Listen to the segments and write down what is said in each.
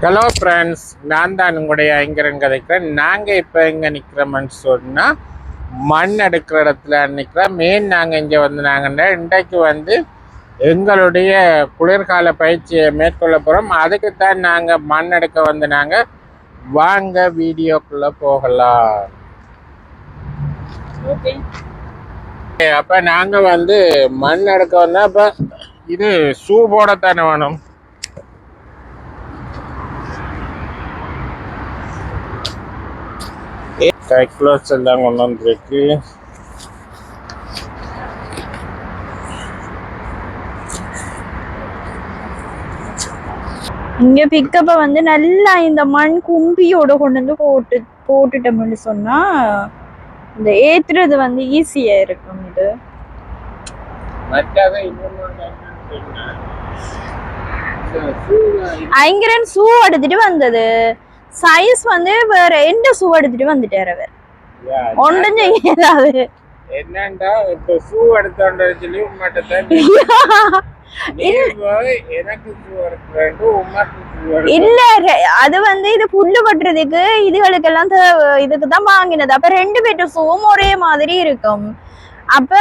Hello friends, நான் தான் உங்களுடைய ஐங்கரன் கதைக்கிறேன். நாங்கள் இப்போ எங்கே நிற்கிறோம்னு சொன்னால் மண் எடுக்கிற இடத்துல நிற்கிறோம். நாங்கள் இங்கே நாங்கன்னா இன்றைக்கு எங்களுடைய குளிர்கால பயிற்சியை மேற்கொள்ள போகிறோம். அதுக்கு தான் நாங்கள் மண் எடுக்க நாங்கள் வாங்க வீடியோக்குள்ளே போகலாம். அப்போ நாங்கள் மண் எடுக்க வந்தால் இப்போ இது ஷூ போடத்தானே வேணும். சைக்ளோஸ் எல்லாம் கொண்டு வந்துருக்கு. இங்க பிக்கப்ப நல்லா இந்த மண் கும்பியோட கொண்டு வந்து போட்டுட்டோம்னு சொன்னா இந்த ஏத்துறது ஈஸியா இருக்கும். இது ஐங்கரன் ஷூ எடுத்துட்டு வந்தது சைஸ் வேற எந்த ஷூ எடுத்துட்டு வந்துட்டாரு. அவர் ஒன்றும் செய்யாது. என்னண்டா இப்ப ஷூ எடுத்தோன்ற சொல்லி உமாட்ட இல்ல அது இது புல்லு பட்டுறதுக்கு இதுகளுக்கெல்லாம் இதுக்குதான் வாங்கினது. அப்ப ரெண்டு பேர்ட்ட ஷூவும் ஒரே மாதிரி இருக்கும். அப்ப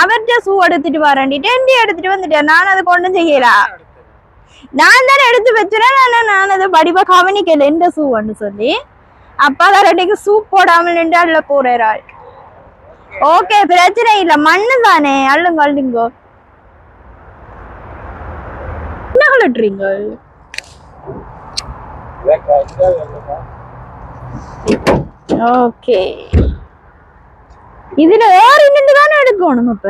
அவர்கிட்ட ஷூ எடுத்துட்டு வரண்டிட்டு எடுத்துட்டு வந்துட்டேன். நான் அது கொண்டும் செய்யல. நான் தானே எடுத்து வச்சுறேன். நான் அதை படிப்பா கவனிக்கல எந்த ஷூன்னு சொல்லி. அப்பா கரண்டிக்கு ஷூ போடாமல் நின்று அள்ள போறாள். ஓகே, பிரச்சனை இல்ல. மண்ணு தானே, அள்ளுங்க அள்ளுங்கோ. என்ன கலட்டுறீங்க? ஓகே, இதுல வேற நின்று தானே எடுக்கணும். அப்ப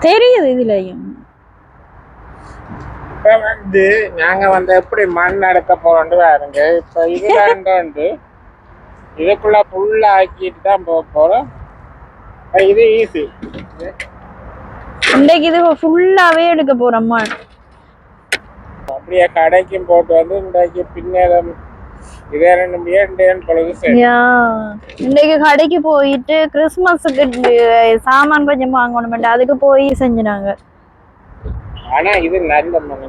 தெரியுது இதுலயும். நாங்க எப்படி மண் எடுக்க போறோம்னு பாருங்க. இப்ப இதுல இதுக்குள்ள புல்ல ஆக்கிட்டு தான் போக போறோம். இது ஈஸி. இன்னைக்கு இது ஃபுல்லாவே எடுக்க போறோம் மண். அப்படியே கடைக்கும் போட்டு இன்றைக்கு பின்னேரம் இதே இன்னைக்கு கடைக்கு போயிட்டு கிறிஸ்துமஸுக்கு சாமான் கொஞ்சம் வாங்கணும். அதுக்கு போய் செஞ்சுனாங்க. ஆனா இது நல்ல மண்.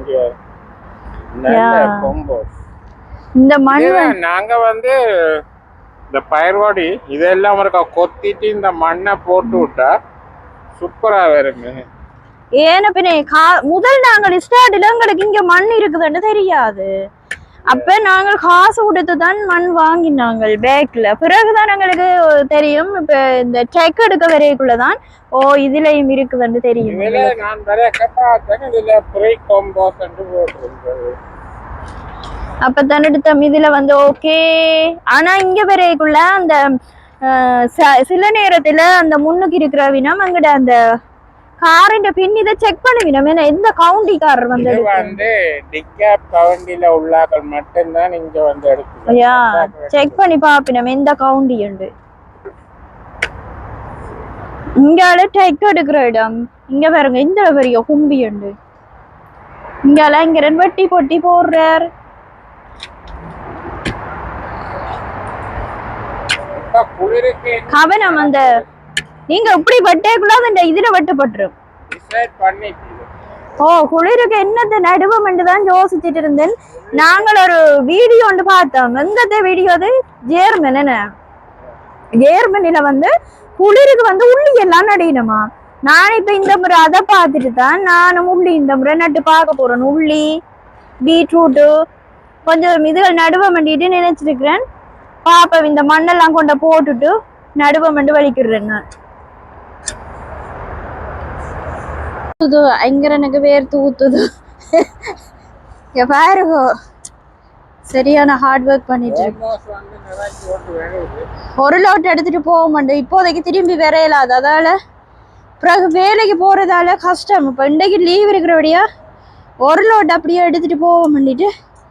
இந்த மண் நாங்க இந்த பயிர்வாடி இதெல்லாம் கொத்திட்டு இந்த மண்ணை போட்டு விட்டா சூப்பரா வருங்க. ஏன்னா பின்ன முதல் நாங்கள் ஸ்டார்ட்ல எங்களுக்கு இங்க மண் இருக்குதுன்னு தெரியாது. அப்ப நாங்கள் காசு கொடுத்து தான் மண் வாங்கினாங்க பேக்ல. பிறகுதான் எங்களுக்கு தெரியும். இப்ப இந்த செக் எடுக்க வரைக்குள்ளதான் ஓ இதுலயும் இருக்குதுன்னு தெரியும். அப்ப தன்னெடுத்தம் இதுல ஓகே. ஆனா இங்க வரைக்குள்ள அந்த சில நேரத்துல அந்த முன்னுக்கு இருக்கிற வினம் அங்கட அந்த காரின் பின் இதை செக் பண்ணுவீனம். ஏன்னா எந்த கவுண்டிக்காரர் டிக்கப் கவுண்டில உள்ளாக்கள் மட்டும்தான் இங்க எடுக்கணும். செக் பண்ணி பாப்பினம் எந்த கவுண்டி உண்டு. இங்கால டெக் எடுக்கிற இடம் இங்க பாருங்க. இந்த பெரிய கும்பி உண்டு. இங்கால இங்க வெட்டி பொட்டி போடுறார். கவனம் அந்த நீங்க இப்படி வெட்டேக்குள்ளாத இந்த இதுல வெட்டப்பட்டுரும். ஓ குளிருக்கு என்னத்தை நடுவோம் என்றுதான் யோசிச்சுட்டு இருந்தேன். நாங்கள் ஒரு வீடியோ ஒன்று பார்த்தோம். எங்கத்த வீடியோ அது ஜேர்மன். என்ன ஜேர்மனில குளிருக்கு உள்ளி எல்லாம் நடிக்கணுமா. நான் இப்ப இந்த முறை அதை பார்த்துட்டு தான் நானும் உள்ளி இந்த முறை நட்டு பார்க்க போறேன். உள்ளி பீட்ரூட்டு கொஞ்சம் இதுகள் நடுவோம் பண்ணிட்டு நினைச்சிருக்கிறேன். பாப்பா இந்த மண்ணெல்லாம் கொண்ட போட்டுட்டு நடுவோம் பண்ணி வலிக்கிறேன். நான் ஐங்கரனுக்கு வேர்த்து ஊத்துது. பாருங்க, சரியான ஹார்ட் ஒர்க் பண்ணிட்டு ஒரு லோட் எடுத்துட்டு போக மாட்டேன். இப்போதைக்கு திரும்பி வரையலாது. அதால பிறகு வேலைக்கு போறதால கஷ்டம். இப்ப இன்றைக்கு லீவ் இருக்கிறபடியா ஒரு லோட் அப்படியே எடுத்துட்டு போக மாட்டிட்டு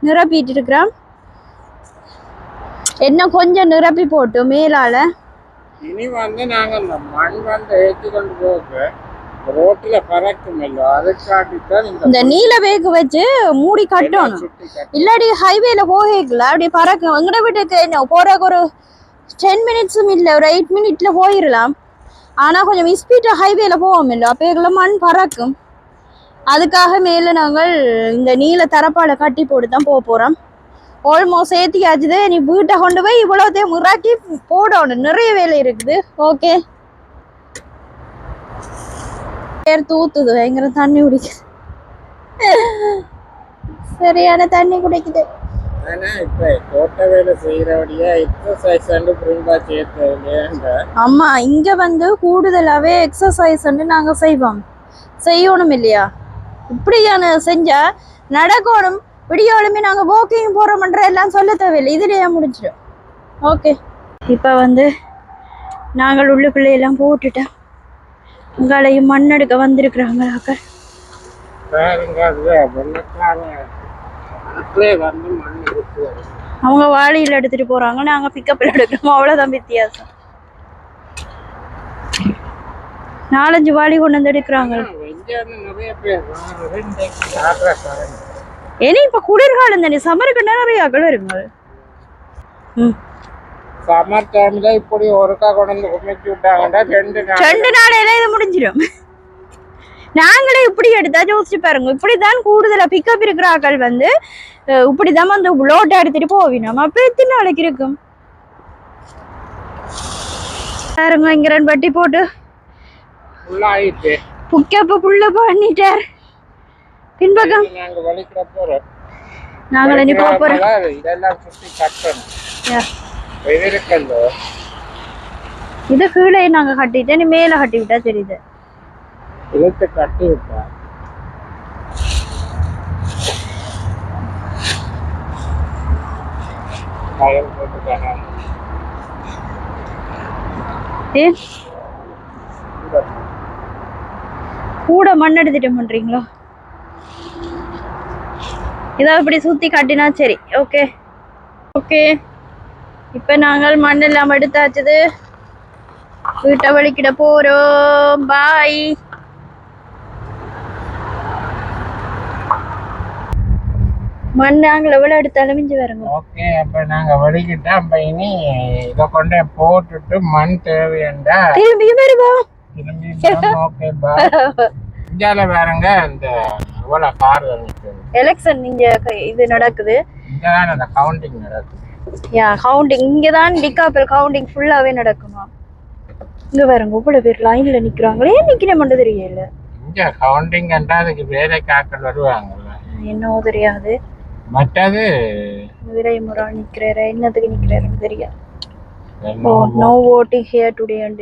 நிரப்பிட்டு இருக்கிறான். என்ன கொஞ்சம் நிரப்பி போட்டு மேலால இனி நாங்க மண் ஏற்றி கொண்டு போக ரோட்டில பறக்கும். இந்த நீல வேக்கு வச்சு மூடி கட்டணும். இல்லாடி ஹைவேல போகல அப்படி பறக்கும். எங்கட வீட்டுக்கு என்ன போற ஒரு 10 மினிட்ஸும் இல்ல, ஒரு 8 மினிட்ல போயிடலாம். ஆனா கொஞ்சம் ஸ்பீடா ஹைவேல போவோம் இல்ல, அப்ப மண் பறக்கும். அதுக்காக மேல நாங்கள் இந்த நீல தரப்பால கட்டி போட்டு தான் போக போறோம். ஆல்மோஸ்ட் ஏத்தியாச்சுது. நீ வீட்டை கொண்டு போய் இவ்வளோத்தையும் முறாக்கி போடணும். நிறைய வேலை இருக்குது. ஓகே, பேர் தூத்துது. பயங்கர தண்ணி குடிக்குது. சரியான தண்ணி குடிக்குது. ஆனா இப்ப தோட்ட வேலை செய்யறபடியா எக்ஸசைஸ் புரிஞ்சா சேர்த்த. ஆமா, இங்க வந்து கூடுதலாவே எக்ஸசைஸ் நாங்க செய்யணும் இல்லையா? இப்படியான செஞ்சா நடக்கணும். விடியோலுமே நாங்க வாக்கிங் போறோம்ன்ற எல்லாம் சொல்ல தேவையில்லை, இதுலயே முடிஞ்சிடும். ஓகே, இப்ப வந்து நாங்கள் உள்ளுக்குள்ள எல்லாம் போட்டுட்டோம். உங்களையும் மண் எடுக்க வந்திருக்கிறாங்க. அவங்க வாளியில எடுத்துட்டு போறாங்க, நாங்க பிக்கப்ல எடுக்கிறோம். அவ்வளவுதான் வித்தியாசம். 4-5 வாளி கொண்டு வந்து எடுக்கிறாங்க. ஏன்னா இப்ப குளிர்காலம் தானே, சமருக்கு நிறைய வருங்க. சம்மர் டைம்ல இப்படி ஒருக்கா கொண்டு குமிச்சு விட்டாங்கன்னா 2 நாளையில இது முடிஞ்சிடும். நாங்களே இப்படி எடுத்தா யோசிச்சு பாருங்க. இப்படிதான் கூடுதலா பிக்கப் இருக்கிற ஆக்கள் வந்து இப்படிதான் வந்து லோட்டை எடுத்துட்டு போவினோம். அப்ப எத்தனை நாளைக்கு இருக்கும் பாருங்க. இங்க 2 வட்டி போட்டு புக்கப்ப புள்ள பண்ணிட்டார். பின்பக்கம் நாங்கள் இனி போறோம். இது கீழே நாங்க கட்டிட்டு நீ மேல கட்டி விட்டா தெரியுது. கட்டி விட்டா கூட மண் எடுத்துட்டு பண்றீங்களோ? இதாவது இப்படி சுத்தி காட்டினா சரி. ஓகே ஓகே, இப்ப நாங்கள் மண் எல்லாம் எடுத்தாச்சுது. வீட்டை வலிக்கிட போறோம். பாய். மண் நாங்கள் எவ்வளவு எடுத்தாலும் மிஞ்சி வருங்க. ஓகே, அப்ப நாங்க வலிக்கிட்டா அப்ப இனி இதை கொண்டே போட்டுட்டு மண் தேவையண்டா திரும்பி வருவோம். Okay bye. இந்தியால வேறங்க இந்த இவ்வளவு கார் எலெக்ஷன் இங்க இது நடக்குது. இங்கதான் அந்த கவுண்டிங் நடக்குது. கவுண்டிங் இங்கதான் டிகாப்பல் கவுண்டிங் ஃபுல்லாவே நடக்குமா? இங்க பாருங்க இவ்வளவு பேர் லைன்ல நிக்கிறாங்களே. நிக்கிற மட்டும் தெரியல. இங்க கவுண்டிங் என்றா அதுக்கு வேலைக்கு ஆட்கள் வருவாங்கல்ல. என்னவோ தெரியாது. மற்றது விரைமுறை நிக்கிறாரு. என்னத்துக்கு நிக்கிறாருன்னு தெரியாது. No voting here today and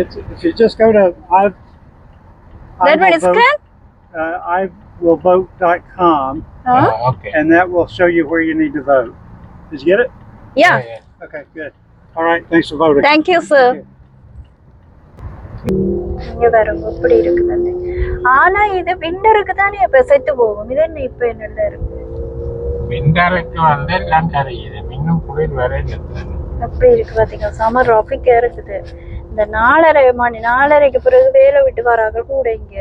if you just go to ivillvote.com okay, and that will show you where you need to vote. Did you get it? Yeah. Okay, good. All right, thanks for voting. Thank you, sir. இங்க பாருங்க எப்படி இருக்குதுன்னு. ஆனா இது விண்டருக்கு தானே இப்ப செத்து போகும். இது என்ன இப்ப நல்லா இருக்கு. விண்டருக்கு வந்து எல்லாம் தெரியுது. இன்னும் குளிர் வேற இல்லை. அப்படி இருக்கு பாத்தீங்க. சமர் ராபிக்கா இருக்குது. இந்த 4:30 பிறகு வேலை விட்டு வராங்க கூட. இங்க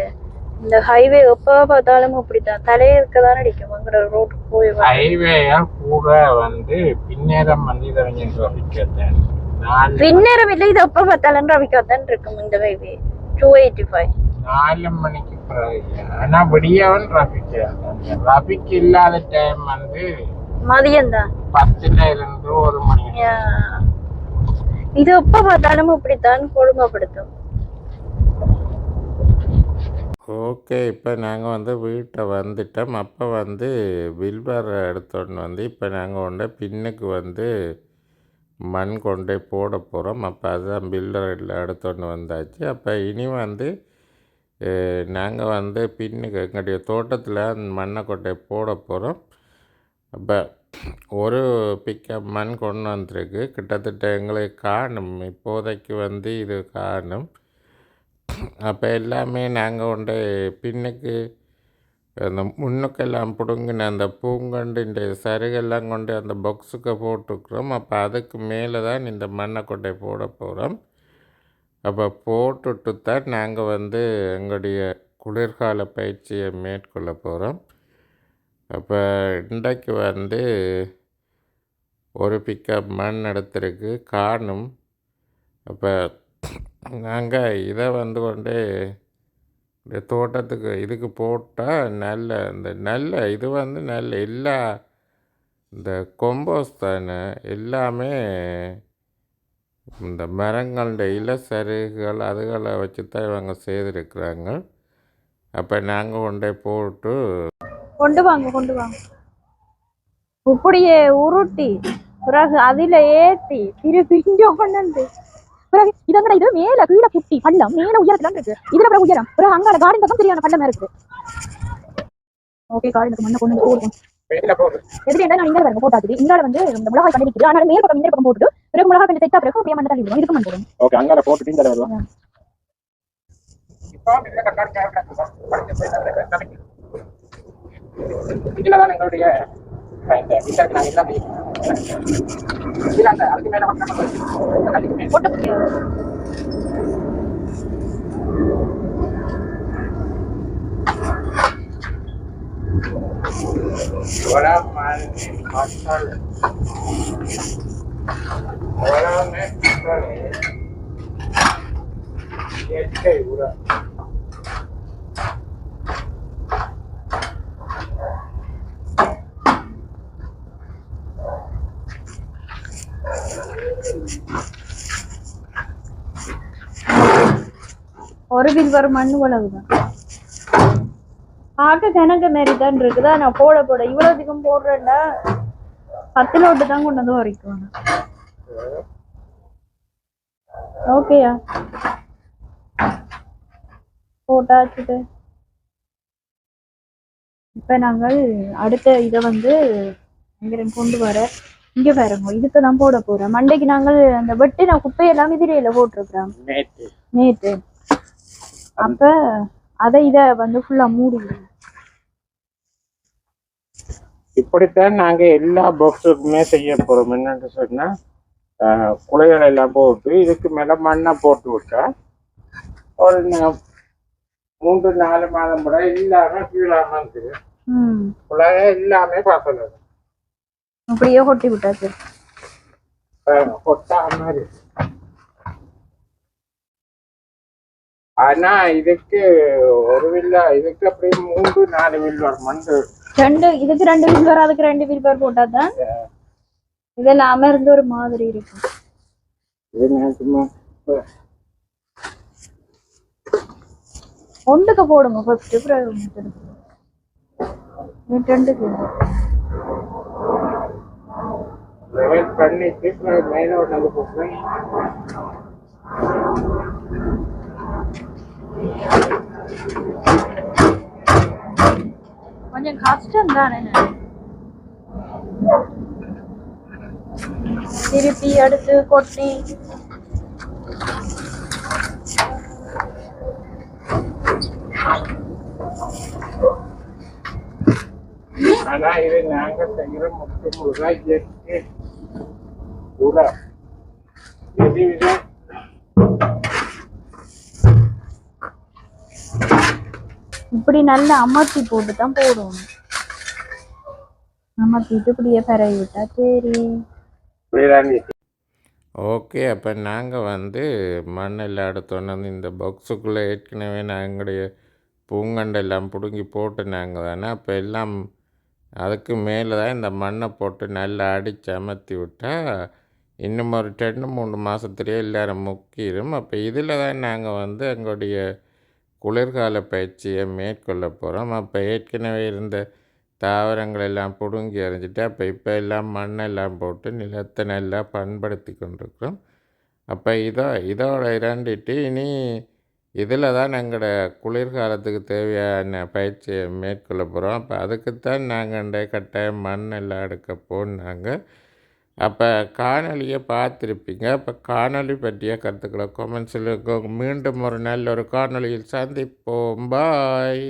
இந்த ஹைவே எப்ப பார்த்தாலும் அப்படித்தான் தலையிருக்கதான் அடிக்கும். அங்க ரோட்டுக்கு போய் ஹைவே கூட வந்து பின்னேரம் வந்து பின்னேரம் இல்லை. இது எப்ப பார்த்தாலும் ராபிக்காதான் இருக்கும். இந்த ஹைவே 285 4 மணிக்கு பிறகு. ஆனா விடியவன் டிராபிக் இல்லாத டைம் வந்து மதியம் தான் 10ல இருந்து 1 மணி. இது எப்ப பார்த்தாலும் இப்படித்தான் கொடுமைப்படுத்தும். ஓகே, இப்போ நாங்கள் வந்து வீட்டை வந்துட்டோம். அப்போ வந்து வில்பர் எடுத்தோன்னு வந்து இப்போ நாங்கள் கொண்டு பின்னுக்கு வந்து மண் கொண்டே போட போகிறோம். அப்போ அதுதான் பில்டர் எடுத்தோன்னு வந்தாச்சு. அப்போ இனி வந்து நாங்கள் வந்து பின்னுக்கு எங்களுடைய தோட்டத்தில் மண்ணை கொண்டே போட போகிறோம். அப்போ ஒரு பிக்கப் மண் கொண்டு வந்திருக்கு. கிட்டத்தட்ட எங்களுக்கு காணும், இப்போதைக்கு வந்து இது காணும். அப்போ எல்லாமே நாங்கள் கொண்டு பின்னுக்கு அந்த முன்னுக்கெல்லாம் பிடுங்கின அந்த பூங்கண்டு சருகெல்லாம் கொண்டு அந்த பாக்ஸுக்கு போட்டுக்கிறோம். அப்போ அதுக்கு மேலே தான் இந்த மண்ணை கொண்டை போட போகிறோம். அப்போ போட்டுட்டு தான் நாங்கள் வந்து எங்களுடைய குளிர்கால பயிற்சியை மேற்கொள்ள போகிறோம். அப்போ இன்றைக்கு வந்து ஒரு பிக்கப் மண் எடுத்துருக்கு காணும். அப்போ நாங்கள் இதை வந்து கொண்டு இந்த தோட்டத்துக்கு இதுக்கு போட்டால் நல்ல இது வந்து நல்ல எல்லா இந்த கொம்போஸ் தானே எல்லாமே இந்த மரங்களோட இலசருகுகள் அதுகளை வச்சு தான் இவங்க செய்திருக்கிறாங்க. அப்போ நாங்கள் கொண்டே போட்டு கொண்டு வாங்க இப்படியே உருட்டி பிறகு அதில் ஏற்றி திருப்பி இங்கே கொண்டு பிறகு இதங்கட இது மேல கீழே புட்டி பள்ளம் மேல உயரத்துல இருக்கு. இதுல பிறகு உயரம் பிறகு அங்கால கார்டன் பக்கம் சரியான பள்ளம் இருக்கு. ஓகே கார்டனுக்கு மண்ணை கொண்டு போடுவோம். எதிரி என்ன நான் இங்க வரணும் போட்டாது இங்கால வந்து இந்த மிளகாய் பண்ணி இருக்குது. அதனால மேல் பக்கம் இந்த பக்கம் போட்டு பிறகு மிளகாய் பண்ணி தைத்தா பிறகு அப்படியே மண்ணை தள்ளி விடுவோம். இதுக்கு மண் போடுவோம். ஓகே அங்கால போட்டு இங்க வருவோம். இதுலதான் எங்களுடைய ஒரு வில்வர் மண்ணு உழவுதான் பார்க்க கணக்கு மாரி தான் இருக்குதா. நான் போட இவ்வளவு அதிகம் போடுறேன்டா 10 லோட்டு தான் கொண்டு வந்து வரைக்கும். ஓகேயா போட்டாச்சுட்டு இப்ப நாங்கள் அடுத்த இதை வந்து எங்க கொண்டு வர இங்க பாருங்க இதுக்கு தான் போட போறேன். மண்டைக்கு நாங்கள் அந்த வெட்டி நான் குப்பையெல்லாம் இதிரையில போட்டிருக்கிறோம் நேற்று. அப்ப அதை இதை வந்து ஃபுல்லா மூடிடுவோம். இப்படித்தான் நாங்கள் எல்லா பாக்ஸுக்குமே செய்ய போகிறோம். என்னென்னு சொன்னால் குலைகளை எல்லாம் போட்டு இதுக்கு மேலே மண்ணை போட்டு விட்டா ஒரு 3-4 மாதம் கூட இல்லாமல் கீழாமல் இருக்குது. குலைய எல்லாமே பார்க்கணும் அப்படியே கொட்டி விட்டாச்சு கொட்டா மாதிரி. ஆனா இதுக்கு ஒரு வில்லா இதுக்கு அப்படியே 3-4 வில்வர் மண் இதுக்கு 2 வில்வர் அதுக்கு 2 வில்வர் போட்டாதான் இதெல்லாம் அமர்ந்து ஒரு மாதிரி இருக்கும். ஒன்றுக்கு போடுங்க ஃபர்ஸ்ட் பண்ணிட்டு மேல ஒன்று போடுறேன். கொஞ்சம் கஷ்டம் தானே. திருப்பி எடுத்து கொட்டி ஆனா இது நாங்க செய்யற முழுக்க கூட இப்படி நல்லா அமர்த்தி போட்டு தான் போடுவோம். அமர்த்திட்டு இப்படியே பரவி விட்டா சரி. ஓகே அப்போ நாங்கள் வந்து மண்ணெல்லாம் எடுத்தோன்னு வந்து இந்த பாக்ஸுக்குள்ளே ஏற்கனவே நாங்களுடைய பூங்கண்டெல்லாம் பிடுங்கி போட்டு நாங்கள் தானே அப்போ எல்லாம் அதுக்கு மேலே தான் இந்த மண்ணை போட்டு நல்லா அடித்து அமர்த்தி விட்டால் இன்னும் ஒரு 2-3 மாதத்துலேயே எல்லோரும் முக்கிடும். அப்போ இதில் தான் நாங்கள் வந்து எங்களுடைய குளிர்கால பயிற்சியை மேற்கொள்ள போகிறோம். அப்போ ஏற்கனவே இருந்த தாவரங்கள் எல்லாம் பிடுங்கி எறிஞ்சிட்டு அப்போ இப்போ எல்லாம் மண்ணெல்லாம் போட்டு நிலத்தை நல்லா பண்படுத்தி கொண்டிருக்கிறோம். அப்போ இதோட இறண்டிட்டு இனி இதில் தான் எங்களோட குளிர்காலத்துக்கு தேவையான பயிற்சியை மேற்கொள்ள போகிறோம். அப்போ அதுக்குத்தான் நாங்கள் கட்டாயம் மண் எல்லாம் எடுக்க போனாங்க. அப்போ காணொலியை பார்த்துருப்பீங்க. அப்போ காணொலி பற்றிய கருத்துக்களை கமெண்ட்ஸில் மீண்டும் ஒரு நல்ல ஒரு காணொலியில் சந்திப்போம். பாய்.